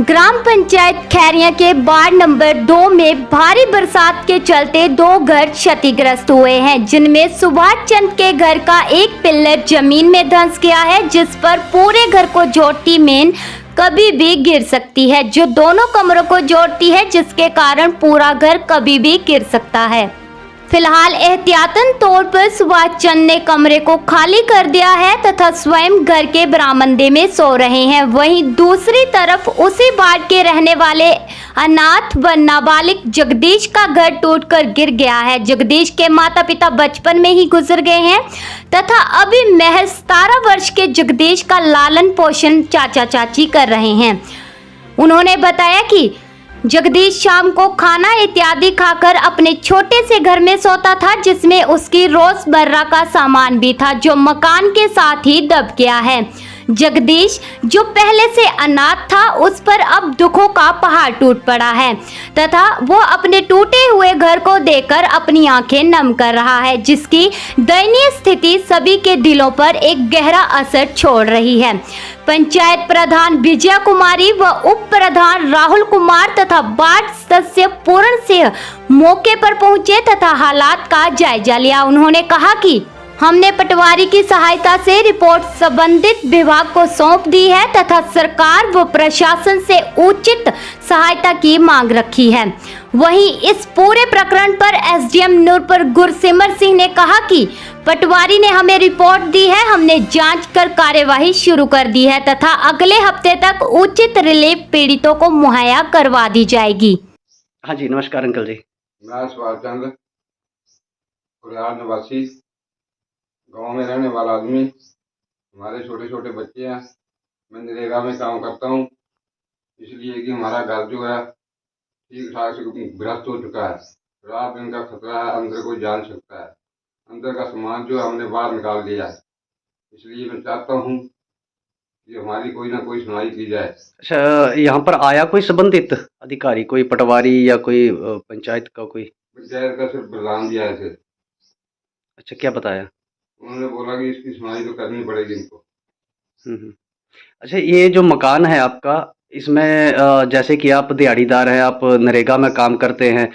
ग्राम पंचायत खैरिया के ward number 2 में भारी बरसात के चलते 2 घर क्षतिग्रस्त हुए हैं, जिनमें सुभाष चंद के घर का एक पिल्लर जमीन में धंस गया है, जिस पर पूरे घर को जोड़ती मेन कभी भी गिर सकती है, जो दोनों कमरों को जोड़ती है, जिसके कारण पूरा घर कभी भी गिर सकता है। फिलहाल एहतियातन तौर पर सुभाष चंद ने कमरे को खाली कर दिया है तथा स्वयं घर के बरामदे में सो रहे हैं। वहीं दूसरी तरफ उसी वार्ड के रहने वाले अनाथ व नाबालिग जगदीश का घर टूटकर गिर गया है। जगदीश के माता पिता बचपन में ही गुजर गए हैं तथा अभी महज 17 वर्ष के जगदीश का लालन पोषण चाचा चाची कर रहे हैं। उन्होंने बताया कि जगदीश शाम को खाना इत्यादि खाकर अपने छोटे से घर में सोता था, जिसमें उसकी रोजमर्रा का सामान भी था, जो मकान के साथ ही दब गया है। जगदीश जो पहले से अनाथ था, उस पर अब दुखों का पहाड़ टूट पड़ा है तथा वो अपने टूटे हुए घर को देखकर अपनी आंखें नम कर रहा है, जिसकी दयनीय स्थिति सभी के दिलों पर एक गहरा असर छोड़ रही है। पंचायत प्रधान विजया कुमारी व उप प्रधान राहुल कुमार तथा वार्ड सदस्य पूर्ण सिंह मौके पर पहुंचे तथा हालात का जायजा लिया। उन्होंने कहा कि हमने पटवारी की सहायता से रिपोर्ट संबंधित विभाग को सौंप दी है तथा सरकार व प्रशासन से उचित सहायता की मांग रखी है। वहीं इस पूरे प्रकरण पर एसडीएम नूरपुर गुरसिमर सिंह ने कहा कि पटवारी ने हमें रिपोर्ट दी है, हमने जांच कर कार्यवाही शुरू कर दी है तथा अगले हफ्ते तक उचित रिलीफ पीड़ितों को मुहैया करवा दी जाएगी। हाँ जी, नमस्कार अंकल जी। मैं सुभाष चंद निवासी, गांव में रहने वाला आदमी। हमारे छोटे छोटे बच्चे हैं। मैं नरेगा में काम करता हूं, इसलिए कि हमारा घर जो है ठीक ठाक से ग्रस्त हो चुका है। रात दिन का खतरा है, अंदर कोई जान सकता है। अंदर का सामान जो है हमने बाहर निकाल दिया है, इसलिए मैं चाहता हूं कि हमारी कोई ना कोई सुनवाई की जाए। अच्छा, यहाँ पर आया कोई संबंधित अधिकारी, कोई पटवारी या कोई पंचायत का कोई? पंचायत का सिर्फ प्रधान दिया है सिर्फ। अच्छा, क्या बताया? उन्होंने बोला कि इसकी सुनवाई तो करनी पड़ेगी इनको। अच्छा, ये जो मकान है आपका, इसमें जैसे कि आप दिहाड़ीदार हैं, आप नरेगा में काम करते हैं,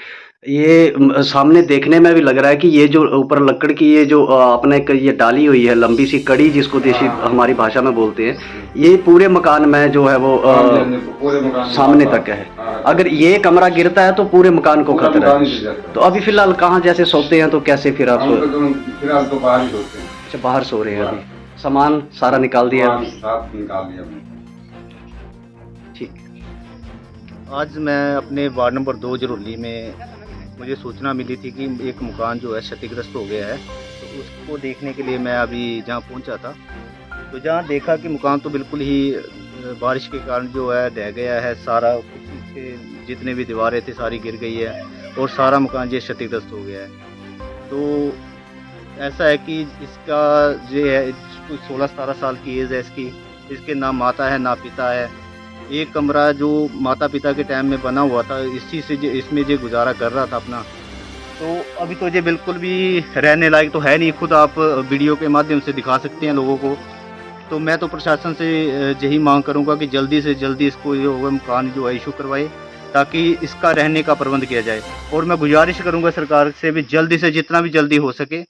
ये सामने देखने में भी लग रहा है कि ये जो ऊपर लकड़ की ये जो आपने ये डाली हुई है लंबी सी कड़ी, जिसको देसी हमारी भाषा में बोलते हैं, ये पूरे मकान में जो है वो पूरे मकान सामने तक है। अगर ये कमरा गिरता है तो पूरे मकान को खतरा है। तो अभी फिलहाल कहाँ जैसे सोते हैं, तो कैसे फिर आप? फिलहाल तो बाहर ही सोते हैं। अच्छा, बाहर सो रहे हैं अभी? सामान सारा निकाल दिया? निकाल दिया। ठीक। आज मैं अपने वार्ड नंबर 2 जरोली में मुझे सूचना मिली थी कि एक मकान जो है क्षतिग्रस्त हो गया है, तो उसको देखने के लिए मैं अभी जहाँ पहुँचा था, तो जहाँ देखा कि मकान तो बिल्कुल ही बारिश के कारण जो है ढह गया है, सारा जितने भी दीवारें थी सारी गिर गई है और सारा मकान जो क्षतिग्रस्त हो गया है। तो ऐसा है कि इसका जो है 16-17 साल की एज है इसके ना माता है ना पिता है। एक कमरा जो माता पिता के टाइम में बना हुआ था, इसी से इसमें जो गुजारा कर रहा था अपना, तो अभी तो ये बिल्कुल भी रहने लायक तो है नहीं। खुद आप वीडियो के माध्यम से दिखा सकते हैं लोगों को। तो मैं तो प्रशासन से यही मांग करूंगा कि जल्दी से जल्दी इसको जो मकान जो है इशू करवाए, ताकि इसका रहने का प्रबंध किया जाए। और मैं गुजारिश करूंगा सरकार से भी जल्दी से जितना भी जल्दी हो सके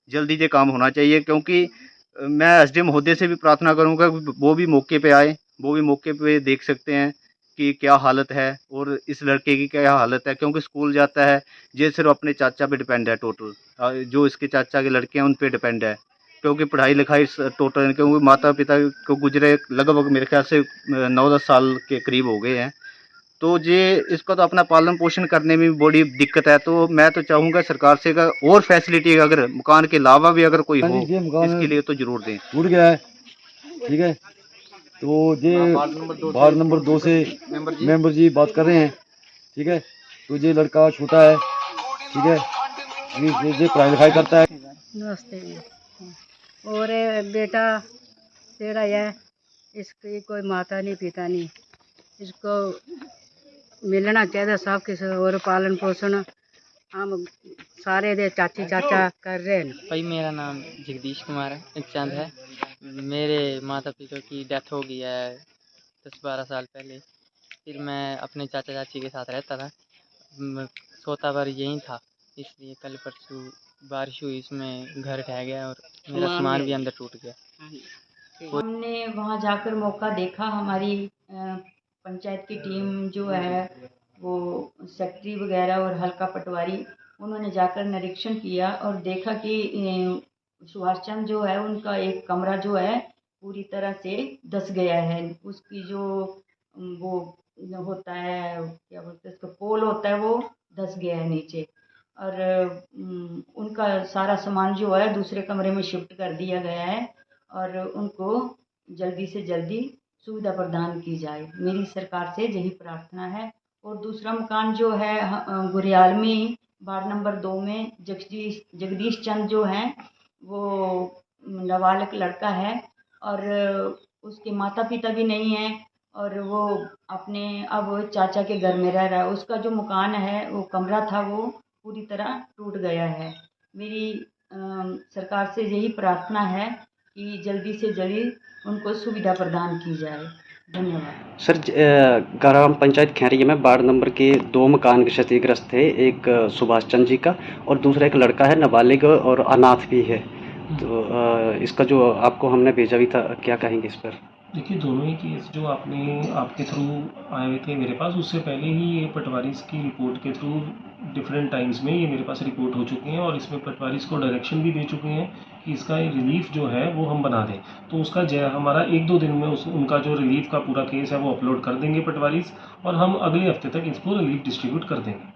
जल्दी ये काम होना चाहिए, क्योंकि मैं एसडीएम महोदय से भी प्रार्थना करूंगा वो भी मौके पे आए, वो भी मौके पे देख सकते हैं कि क्या हालत है और इस लड़के की क्या हालत है, क्योंकि स्कूल जाता है, ये सिर्फ अपने चाचा पे डिपेंड है। टोटल जो इसके चाचा के लड़के हैं उन पे डिपेंड है, क्योंकि पढ़ाई लिखाई टोटल, क्योंकि माता पिता को गुजरे लगभग मेरे ख्याल से 9-10 साल के करीब हो गए हैं। तो ये इसका तो अपना पालन पोषण करने में भी बड़ी दिक्कत है। तो मैं तो चाहूँगा सरकार से और फैसिलिटी अगर मकान के अलावा भी अगर कोई हो इसके लिए तो जरूर दें। टूट गया है, ठीक है। तो ये वार्ड नंबर 2 से मेंबर जी बात कर रहे हैं, ठीक है। तो ये लड़का छोटा है, ठीक है, ये पढ़ाई लिखाई करता है। नमस्ते जी। और बेटा तेरा है, इसकी कोई माता नहीं पिता नहीं, इसको मिलना चाहिए सब किसी। और पालन पोषण हम सारे दे चाची चाचा कर रहे हैं। भाई मेरा नाम जगदीश कुमार चंद है। मेरे माता पिता की डेथ हो गई है 10-12 साल पहले। फिर मैं अपने चाचा चाची के साथ रहता था। सोता पर यहीं था, इसलिए कल परसों बारिश हुई, इसमें घर ढह गया और मेरा सामान भी अंदर टूट गया। हमने वहाँ जाकर मौका देखा। हमारी पंचायत की टीम जो है वो सेक्रेटरी वगैरह और हल्का पटवारी, उन्होंने जाकर निरीक्षण किया और देखा कि सुभाष चंद्र जो है उनका एक कमरा जो है पूरी तरह से धंस गया है। उसकी जो वो होता है, क्या बोलते हैं उसको, पोल होता है, वो धंस गया है नीचे। और उनका सारा सामान जो है दूसरे कमरे में शिफ्ट कर दिया गया है और उनको जल्दी से जल्दी सुविधा प्रदान की जाए, मेरी सरकार से यही प्रार्थना है। और दूसरा मकान जो है गुरियाल में वार्ड नंबर 2 में जगदीश चंद जो हैं, वो नाबालिग लड़का है और उसके माता पिता भी नहीं हैं और वो अपने अब चाचा के घर में रह रहा है। उसका जो मकान है, वो कमरा था, वो पूरी तरह टूट गया है। मेरी सरकार से यही प्रार्थना है कि जल्दी से जल्दी उनको सुविधा प्रदान की जाए। धन्यवाद। सर ग्राम पंचायत खैरिया में वार्ड नंबर के 2 मकान क्षतिग्रस्त थे, एक सुभाष चंद्र जी का और दूसरा एक लड़का है नाबालिग और अनाथ भी है। तो इसका जो आपको हमने भेजा भी था, क्या कहेंगे इस पर? देखिए, दोनों ही केस जो आपके थ्रू आए हुए थे मेरे पास, उससे पहले ही ये पटवारीज की रिपोर्ट के थ्रू डिफरेंट टाइम्स में ये मेरे पास रिपोर्ट हो चुकी हैं और इसमें पटवारीज को डायरेक्शन भी दे चुके हैं कि इसका रिलीफ जो है वो हम बना दें। तो उसका हमारा 1-2 दिन में उनका जो रिलीफ का पूरा केस है वो अपलोड कर देंगे पटवारीज और हम अगले हफ्ते तक इसको रिलीफ डिस्ट्रीब्यूट कर देंगे।